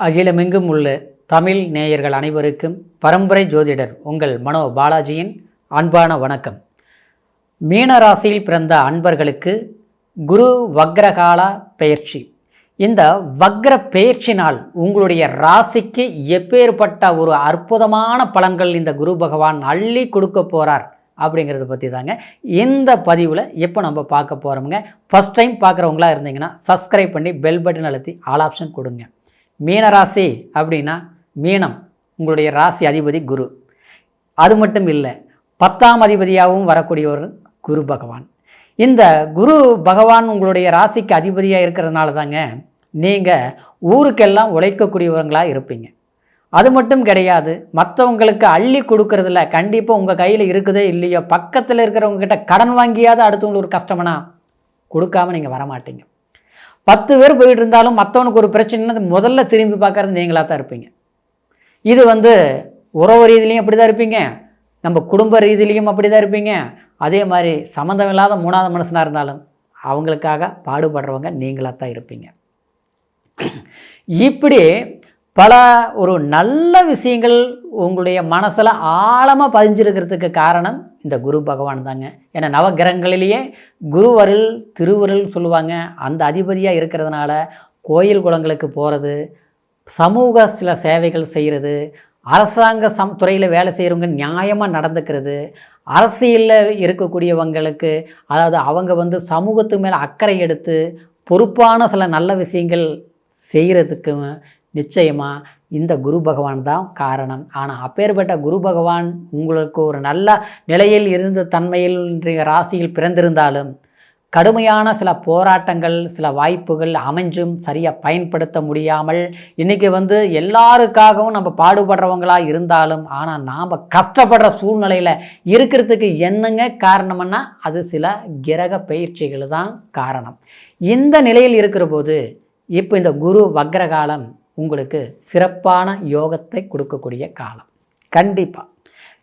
அகிலமெங்கும் உள்ள தமிழ் நேயர்கள் அனைவருக்கும் பரம்பரை ஜோதிடர் உங்கள் மனோ பாலாஜியின் அன்பான வணக்கம். மீனராசியில் பிறந்த அன்பர்களுக்கு குரு வக்ரகால பெயர்ச்சி. இந்த வக்ர பெயர்ச்சினால் உங்களுடைய ராசிக்கு எப்பேற்பட்ட ஒரு அற்புதமான பலன்கள் இந்த குரு பகவான் அள்ளி கொடுக்க போகிறார் அப்படிங்கிறத பற்றி தாங்க இந்த பதிவில் எப்போ நம்ம பார்க்க போகிறோமுங்க. ஃபஸ்ட் டைம் பார்க்குறவங்களா இருந்தீங்கன்னா சப்ஸ்கிரைப் பண்ணி பெல் பட்டன் அழுத்தி ஆல் ஆப்ஷன் கொடுங்க. மீனராசி அப்படின்னா மீனம் உங்களுடைய ராசி அதிபதி குரு. அது மட்டும் இல்லை, 10ஆம் அதிபதியாகவும் வரக்கூடியவர் குரு பகவான். இந்த குரு பகவான் உங்களுடைய ராசிக்கு அதிபதியாக இருக்கிறதுனால தாங்க நீங்கள் ஊருக்கெல்லாம் உழைக்கக்கூடியவங்களாக இருப்பீங்க. அது மட்டும் கிடையாது, மற்றவங்களுக்கு அள்ளி கொடுக்கறதில்ல. கண்டிப்பாக உங்கள் கையில் இருக்குதே இல்லையோ, பக்கத்தில் இருக்கிறவங்கக்கிட்ட கடன் வாங்கியாவது அடுத்தவங்களுக்கு ஒரு கஷ்டம்னா கொடுக்காமல் நீங்கள் வரமாட்டீங்க. 10 பேர் போயிட்டு இருந்தாலும் மற்றவனுக்கு ஒரு பிரச்சனைன்னு முதல்ல திரும்பி பார்க்கறது நீங்களாக தான் இருப்பீங்க. இது உறவு ரீதியிலையும் அப்படி தான் இருப்பீங்க, நம்ம குடும்ப ரீதியிலையும் அப்படி தான் இருப்பீங்க. அதே மாதிரி சம்மந்தம் இல்லாத 3வது மனுஷனாக இருந்தாலும் அவங்களுக்காக பாடுபடுறவங்க நீங்களாக தான் இருப்பீங்க. இப்படி பல ஒரு நல்ல விஷயங்கள் உங்களுடைய மனசில் ஆழமாக பதிஞ்சிருக்கிறதுக்கு காரணம் இந்த குரு பகவான் தாங்க. ஏன்னா நவகிரகங்களிலேயே குருவருள் திருவருள் சொல்லுவாங்க. அந்த அதிபதியாக இருக்கிறதுனால கோயில் குளங்களுக்கு போகிறது, சமூக சில சேவைகள் செய்கிறது, அரசாங்க துறையில் வேலை செய்கிறவங்க நியாயமாக நடந்துக்கிறது, அரசியலில் இருக்கக்கூடியவங்களுக்கு அதாவது அவங்க சமூகத்து மேலே அக்கறை எடுத்து பொறுப்பான சில நல்ல விஷயங்கள் செய்கிறதுக்கு நிச்சயமாக இந்த குரு பகவான் தான் காரணம். ஆனால் அப்பேற்பட்ட குரு பகவான் உங்களுக்கு ஒரு நல்ல நிலையில் இருந்த தன்மையில் இன்றைய ராசியில் பிறந்திருந்தாலும் கடுமையான சில போராட்டங்கள் சில வாய்ப்புகள் அமைஞ்சும் சரியாக பயன்படுத்த முடியாமல் இன்றைக்கி எல்லாருக்காகவும் நம்ம பாடுபடுறவங்களாக இருந்தாலும் ஆனால் நாம் கஷ்டப்படுற சூழ்நிலையில் இருக்கிறதுக்கு என்னங்க காரணம்னா அது சில கிரக பயிற்சிகள் தான் காரணம். இந்த நிலையில் இருக்கிற போது இப்போ இந்த குரு வக்ரகாலம் உங்களுக்கு சிறப்பான யோகத்தை கொடுக்கக்கூடிய காலம் கண்டிப்பாக.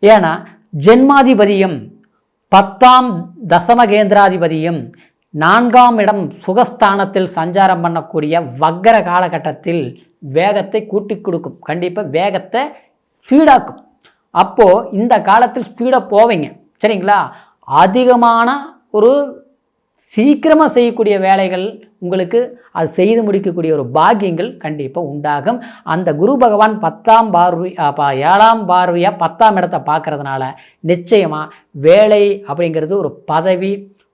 ஏன்னா ஜென்மாதிபதியும் 10ஆம் தசமகேந்திராதிபதியும் 4ஆம் இடம் சுகஸ்தானத்தில் சஞ்சாரம் பண்ணக்கூடிய வக்ர காலகட்டத்தில் வேகத்தை கூட்டி கொடுக்கும். கண்டிப்பாக வேகத்தை ஸ்பீடாக்கும். அப்போது இந்த காலத்தில் ஸ்பீடாக போவீங்க, சரிங்களா? அதிகமான ஒரு சீக்கிரமாக செய்யக்கூடிய வேலைகள் உங்களுக்கு அது செய்து முடிக்கக்கூடிய ஒரு பாக்கியங்கள் கண்டிப்பாக உண்டாகும். அந்த குரு பகவான் 7ஆம் பார்வையாக 10ஆம் இடத்தை பார்க்கறதுனால நிச்சயமாக வேலை அப்படிங்கிறது ஒரு பதவி,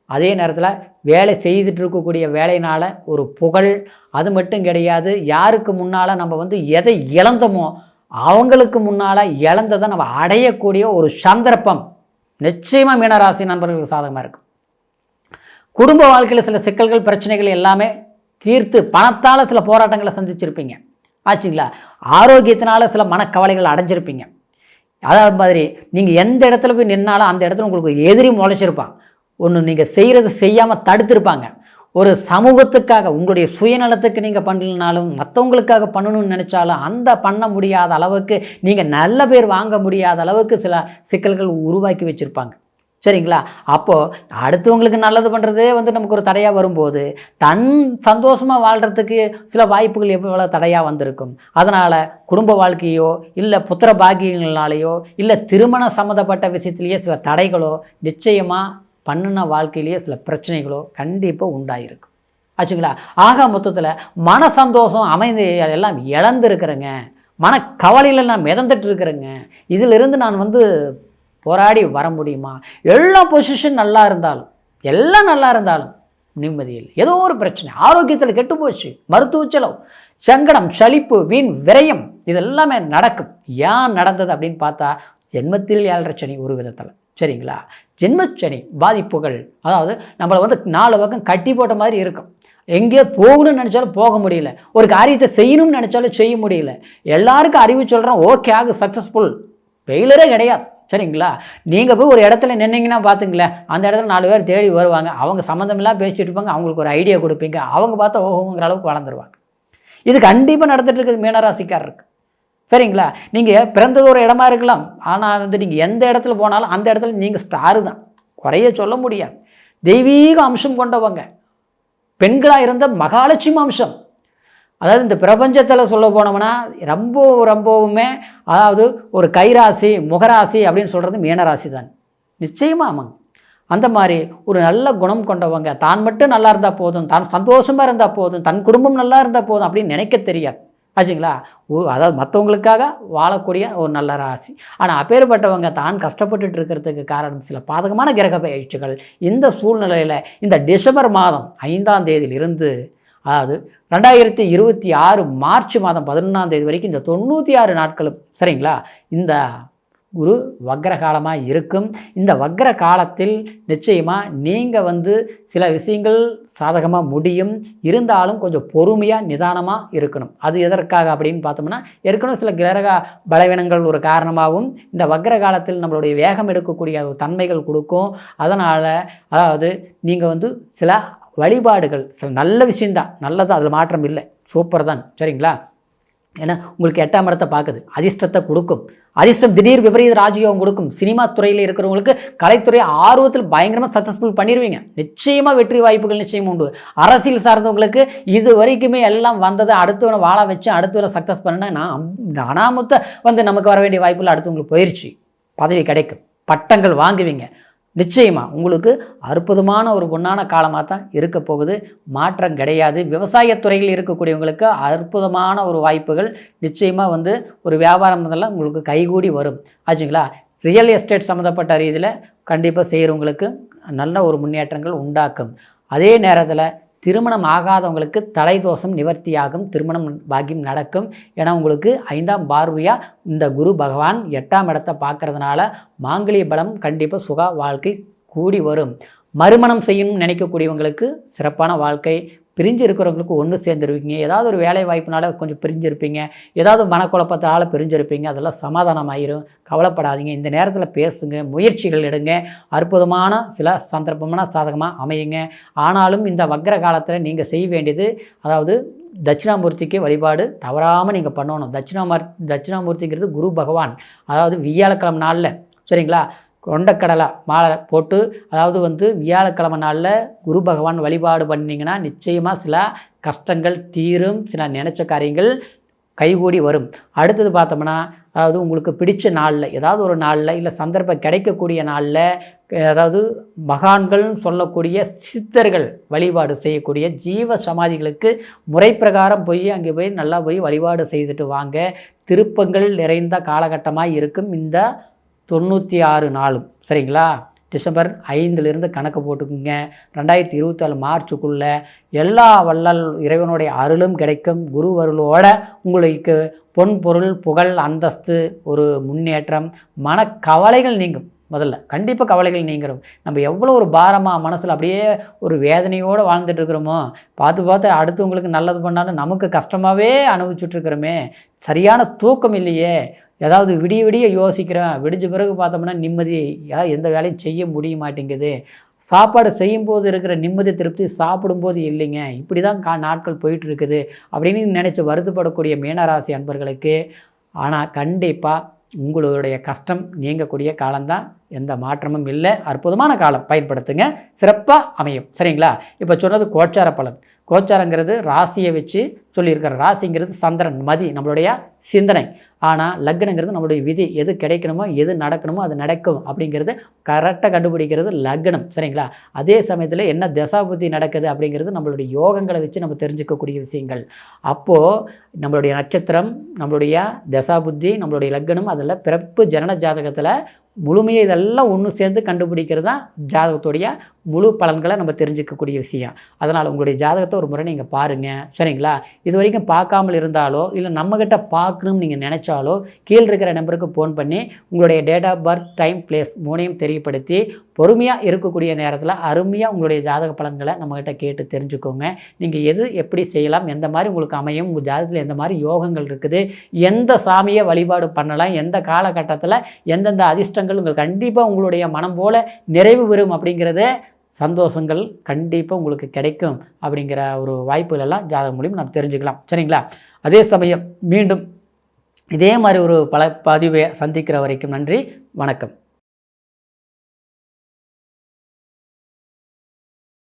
அதே நேரத்தில் வேலை செய்துட்டு இருக்கக்கூடிய வேலையினால் ஒரு புகழ், அது மட்டும் கிடையாது. யாருக்கு முன்னால் நம்ம எதை இழந்தோமோ அவங்களுக்கு முன்னால் இழந்ததை நம்ம அடையக்கூடிய ஒரு சந்தர்ப்பம் நிச்சயமாக மீனராசி நண்பர்களுக்கு சாதகமாக இருக்கும். குடும்ப வாழ்க்கையில் சில சிக்கல்கள் பிரச்சனைகள் எல்லாமே தீர்த்து பணத்தால் சில போராட்டங்களை சந்திச்சிருப்பீங்க ஆச்சுங்களா. ஆரோக்கியத்தினால சில மனக்கவலைகள் அடைஞ்சிருப்பீங்க. அதாவது மாதிரி நீங்கள் எந்த இடத்துல போய் நின்னாலும் அந்த இடத்துல உங்களுக்கு எதிரி முளைச்சிருப்பான். ஒன்று நீங்கள் செய்கிறது செய்யாமல் தடுத்திருப்பாங்க. ஒரு சமூகத்துக்காக உங்களுடைய சுயநலத்துக்கு நீங்கள் பண்ணலனாலும் மற்றவங்களுக்காக பண்ணணும்னு நினச்சாலும் அந்த பண்ண முடியாத அளவுக்கு நீங்கள் நல்ல பேர் வாங்க முடியாத அளவுக்கு சில சிக்கல்கள் உருவாக்கி வச்சுருப்பாங்க, சரிங்களா? அப்போது அடுத்தவங்களுக்கு நல்லது பண்ணுறதே நமக்கு ஒரு தடையாக வரும்போது தன் சந்தோஷமாக வாழ்கிறதுக்கு சில வாய்ப்புகள் எவ்வளோ தடையாக வந்திருக்கும். அதனால் குடும்ப வாழ்க்கையோ இல்லை புத்திர பாக்கியங்களாலேயோ இல்லை திருமண சம்மந்தப்பட்ட விஷயத்துலேயே சில தடைகளோ நிச்சயமாக பண்ணின வாழ்க்கையிலேயே சில பிரச்சனைகளோ கண்டிப்பாக உண்டாயிருக்கும் ஆச்சுங்களா. ஆக மொத்தத்தில் மன சந்தோஷம் அமைந்து எல்லாம் இழந்துருக்கிறேங்க, மனக்கவலையில் நான் மிதந்துட்டு இருக்கிறேங்க, இதிலிருந்து நான் போராடி வர முடியுமா? எல்லா பொசிஷன் நல்லா இருந்தாலும் எல்லாம் நல்லா இருந்தாலும் நிம்மதி இல்லை, ஏதோ ஒரு பிரச்சனை, ஆரோக்கியத்தில் கெட்டு போச்சு, மருத்துவ செலவு, சங்கடம், சலிப்பு, வீண் விரயம், இதெல்லாமே நடக்கும். ஏன் நடந்தது அப்படின்னு பார்த்தா ஜென்மத்தில் 7.5 சனி ஒரு விதத்தில், சரிங்களா? ஜென்மச்சனி பாதிப்புகள், அதாவது நம்மளை 4 பக்கம் கட்டி போட்ட மாதிரி இருக்கும். எங்கேயோ போகணும்னு நினச்சாலும் போக முடியல, ஒரு காரியத்தை செய்யணும்னு நினச்சாலும் செய்ய முடியல. எல்லாருக்கும் அறிவு சொல்கிறோம், ஓகே ஆகு, சக்ஸஸ்ஃபுல், ஃபெயிலரே கிடையாது, சரிங்களா? நீங்கள் போய் ஒரு இடத்துல நின்னீங்கன்னா பார்த்துங்களேன், அந்த இடத்துல 4 பேர் தேடி வருவாங்க, அவங்க சம்மந்தமெல்லாம் பேசிகிட்டு இருப்பாங்க, அவங்களுக்கு ஒரு ஐடியா கொடுப்பீங்க, அவங்க பார்த்தா ஓஹோங்கிற அளவுக்கு வளர்ந்துருவாங்க. இது கண்டிப்பாக நடந்துட்டு இருக்குது மீனராசிக்காரருக்கு, சரிங்களா? நீங்கள் பிறந்தது ஒரு இடமா இருக்கலாம், ஆனால் நீங்கள் எந்த இடத்துல போனாலும் அந்த இடத்துல நீங்கள் ஸ்டாரு தான், குறைய சொல்ல முடியாது. தெய்வீக அம்சம் கொண்டவங்க, பெண்களாக இருந்த மகாலட்சுமி அம்சம், அதாவது இந்த பிரபஞ்சத்தில் சொல்ல போனோம்னா ரொம்பவுமே அதாவது ஒரு கைராசி முகராசி அப்படின்னு சொல்கிறது மீனராசி தான். நிச்சயமாக ஆமாங்க. அந்த மாதிரி ஒரு நல்ல குணம் கொண்டவங்க, தான் மட்டும் நல்லா இருந்தால் போதும், தான் சந்தோஷமாக இருந்தால் போதும், தன் குடும்பம் நல்லா இருந்தால் போதும் அப்படின்னு நினைக்க தெரியாது ஆச்சுங்களா. அதாவது மற்றவங்களுக்காக வாழக்கூடிய ஒரு நல்ல ராசி. ஆனால் அப்பேற்பட்டவங்க தான் கஷ்டப்பட்டுட்டு இருக்கிறதுக்கு காரணம் சில பாதகமான கிரக பயிற்சிகள். இந்த சூழ்நிலையில் இந்த டிசம்பர் மாதம் 5ஆம் தேதியிலிருந்து அதாவது 2026 மார்ச் மாதம் 11ஆம் தேதி வரைக்கும் இந்த 96 நாட்களும் சரிங்களா இந்த குரு வக்ர காலமாக இருக்கும். இந்த வக்ர காலத்தில் நிச்சயமாக நீங்கள் சில விஷயங்கள் சாதகமாக முடியும். இருந்தாலும் கொஞ்சம் பொறுமையாக நிதானமாக இருக்கணும். அது எதற்காக அப்படின்னு பார்த்தோம்னா ஏற்கனவே சில கிரக பலவீனங்கள் ஒரு காரணமாகவும் இந்த வக்ர காலத்தில் நம்மளுடைய வேகம் எடுக்கக்கூடிய தன்மைகள் கொடுக்கும். அதனால் அதாவது நீங்கள் சில வழிபாடுகள் சில நல்ல விஷயந்தான், நல்லதான், அதில் மாற்றம் இல்லை, சூப்பர் தான் சரிங்களா. ஏன்னா உங்களுக்கு 8ஆம் இடத்தை பார்க்குது, அதிர்ஷ்டத்தை கொடுக்கும். அதிர்ஷ்டம் திடீர் விபரீத ராஜயோகம் கொடுக்கும். சினிமா துறையில் இருக்கிறவங்களுக்கு கலைத்துறை ஆர்வத்தில் பயங்கரமாக சக்ஸஸ்ஃபுல் பண்ணிடுவீங்க. நிச்சயமாக வெற்றி வாய்ப்புகள் நிச்சயம் உண்டு. அரசியல் சார்ந்தவங்களுக்கு இது வரைக்குமே எல்லாம் வந்ததை அடுத்தவனை வாழ வச்சு அடுத்தவனை சக்ஸஸ் பண்ண நான் அனாமத்த நமக்கு வர வேண்டிய வாய்ப்புகள் அடுத்தவங்களுக்கு போயிடுச்சு. பதவி கிடைக்கும், பட்டங்கள் வாங்குவீங்க. நிச்சயமாக உங்களுக்கு அற்புதமான ஒரு பொன்னான காலமாக தான் இருக்க போகுது, மாற்றம் கிடையாது. விவசாயத்துறையில் இருக்கக்கூடியவங்களுக்கு அற்புதமான ஒரு வாய்ப்புகள் நிச்சயமாக ஒரு வியாபாரம் இதெல்லாம் உங்களுக்கு கைகூடி வரும் ஆச்சுங்களா. ரியல் எஸ்டேட் சம்மந்தப்பட்ட ரீதியில் கண்டிப்பாக செய்கிறவங்களுக்கு நல்ல ஒரு முன்னேற்றங்கள் உண்டாக்கும். அதே நேரத்தில் திருமணம் ஆகாதவங்களுக்கு தலை தோஷம் நிவர்த்தியாகும், திருமணம் பாக்கியம் நடக்கும். ஏன்னா உங்களுக்கு 5ஆம் பார்வையாக இந்த குரு பகவான் 8ஆம் இடத்தை பார்க்கறதுனால மாங்கல்ய பலம் கண்டிப்பாக சுக வாழ்க்கை கூடி வரும். மறுமணம் செய்யணும்னு நினைக்கக்கூடியவங்களுக்கு சிறப்பான வாழ்க்கை. பிரிஞ்சு இருக்கிறவங்களுக்கு ஒன்று சேர்ந்துருவீங்க. ஏதாவது ஒரு வேலை வாய்ப்புனால கொஞ்சம் பிரிஞ்சிருப்பீங்க, ஏதாவது மனக்குழப்பத்தால் பிரிஞ்சிருப்பீங்க. அதெல்லாம் சமாதானமாயிரும், கவலைப்படாதீங்க. இந்த நேரத்தில் பேசுங்க, முயற்சிகள் எடுங்க, அற்புதமான சில சந்தர்ப்பமான சாதகமாக அமையுங்க. ஆனாலும் இந்த வக்ர காலத்தில் நீங்கள் செய்ய வேண்டியது அதாவது தட்சிணாமூர்த்திக்கு வழிபாடு தவறாமல் நீங்கள் பண்ணணும். தட்சிணாமூர்த்திங்கிறது குரு பகவான். அதாவது வியாழக்கிழமை நாளில் சரிங்களா கொண்டக்கடலை மாலை போட்டு அதாவது வியாழக்கிழமை நாளில் குரு பகவான் வழிபாடு பண்ணிங்கன்னா நிச்சயமாக சில கஷ்டங்கள் தீரும், சில நினச்ச காரியங்கள் கைகூடி வரும். அடுத்தது பார்த்தோம்னா அதாவது உங்களுக்கு பிடிச்ச நாளில் ஏதாவது ஒரு நாளில் இல்லை சந்தர்ப்பம் கிடைக்கக்கூடிய நாளில் அதாவது மகான்கள்னு சொல்லக்கூடிய சித்தர்கள் வழிபாடு செய்யக்கூடிய ஜீவ சமாதிகளுக்கு முறை பிரகாரம் போய் அங்கே போய் நல்லா போய் வழிபாடு செய்துட்டு வாங்க. திருப்பங்கள் நிறைந்த காலகட்டமாக இருக்கும் இந்த 96 நாளும் சரிங்களா. டிசம்பர் 5லிருந்து கணக்கு போட்டுக்குங்க. 2024 மார்ச்சுக்குள்ளே எல்லா வள்ளல் இறைவனுடைய அருளும் கிடைக்கும். குரு அருளோட உங்களுக்கு பொன் பொருள் புகழ் அந்தஸ்து ஒரு முன்னேற்றம், மனக்கவலைகள் நீங்கும். முதல்ல கண்டிப்பாக கவலைகள் நீங்கிறோம். நம்ம எவ்வளோ ஒரு பாரமாக மனசில் அப்படியே ஒரு வேதனையோடு வாழ்ந்துட்டு இருக்கிறோமோ, பார்த்து அடுத்தவங்களுக்கு நல்லது பண்ணாலும் நமக்கு கஷ்டமாகவே அனுபவிச்சுட்ருக்கிறோமே, சரியான தூக்கம் இல்லையே, ஏதாவது விடிய யோசிக்கிறேன், விடிஞ்ச பிறகு பார்த்தோம்னா நிம்மதியாக எந்த வேலையும் செய்ய முடிய மாட்டேங்குது, சாப்பாடு செய்யும்போது இருக்கிற நிம்மதி திருப்தி சாப்பிடும்போது இல்லைங்க, இப்படி தான் நாட்கள் போயிட்டுருக்குது அப்படின்னு நினச்சி வருத்தப்படக்கூடிய மீனராசி அன்பர்களுக்கு ஆனால் கண்டிப்பாக உங்களுடைய கஷ்டம் நீங்கக்கூடிய காலம்தான், எந்த மாற்றமும் இல்லை. அற்புதமான காலம், பயன்படுத்துங்க, சிறப்பாக அமையும் சரிங்களா. இப்போ சொன்னது கோச்சார பலன். கோச்சாரங்கிறது ராசியை வச்சு சொல்லியிருக்கிற. ராசிங்கிறது சந்திரன் மதி நம்மளுடைய சிந்தனை. ஆனால் லக்னங்கிறது நம்மளுடைய விதி. எது கிடைக்கணுமோ எது நடக்கணுமோ அது நடக்கும் அப்படிங்கிறது கரெக்டாக கண்டுபிடிக்கிறது லக்னம் சரிங்களா. அதே சமயத்தில் என்ன தசாபுத்தி நடக்குது அப்படிங்கிறது நம்மளுடைய யோகங்களை வச்சு நம்ம தெரிஞ்சுக்கக்கூடிய விஷயங்கள். அப்போது நம்மளுடைய நட்சத்திரம், நம்மளுடைய தசாபுத்தி, நம்மளுடைய லக்னம், அதில் பிறப்பு ஜனன ஜாதகத்தில் முழுமையை இதெல்லாம் ஒன்று சேர்ந்து கண்டுபிடிக்கிறது தான் ஜாதகத்துடைய முழு பலன்களை நம்ம தெரிஞ்சிக்கக்கூடிய விஷயம். அதனால் உங்களுடைய ஜாதகத்தை ஒரு முறை நீங்கள் பாருங்கள் சரிங்களா. இது வரைக்கும் பார்க்காமல் இருந்தாலோ இல்லை நம்மக்கிட்ட பார்க்கணும்னு நீங்கள் நினச்சாலோ கீழே இருக்கிற நம்பருக்கு ஃபோன் பண்ணி உங்களுடைய date of birth, time, place மூணையும் தெரியப்படுத்தி பொறுமையாக இருக்கக்கூடிய நேரத்தில் அருமையாக உங்களுடைய ஜாதக பலன்களை நம்மக்கிட்ட கேட்டு தெரிஞ்சுக்கோங்க. நீங்கள் எது எப்படி செய்யலாம், எந்த மாதிரி உங்களுக்கு அமையும், உங்கள் ஜாதகத்தில் எந்த மாதிரி யோகங்கள் இருக்குது, எந்த சாமியை வழிபாடு பண்ணலாம், எந்த காலகட்டத்தில் எந்தெந்த அதிர்ஷ்டங்கள் உங்களுக்கு கண்டிப்பாக உங்களுடைய மனம் போல் நிறைவு பெறும் அப்படிங்கிறத சந்தோஷங்கள் கண்டிப்பாக உங்களுக்கு கிடைக்கும் அப்படிங்கிற ஒரு வாய்ப்புகள் எல்லாம் ஜாதகம் மூலியம் நம்ம தெரிஞ்சுக்கலாம் சரிங்களா. அதே சமயம் மீண்டும் இதே மாதிரி ஒரு பல பதிவை சந்திக்கிற வரைக்கும் நன்றி, வணக்கம்.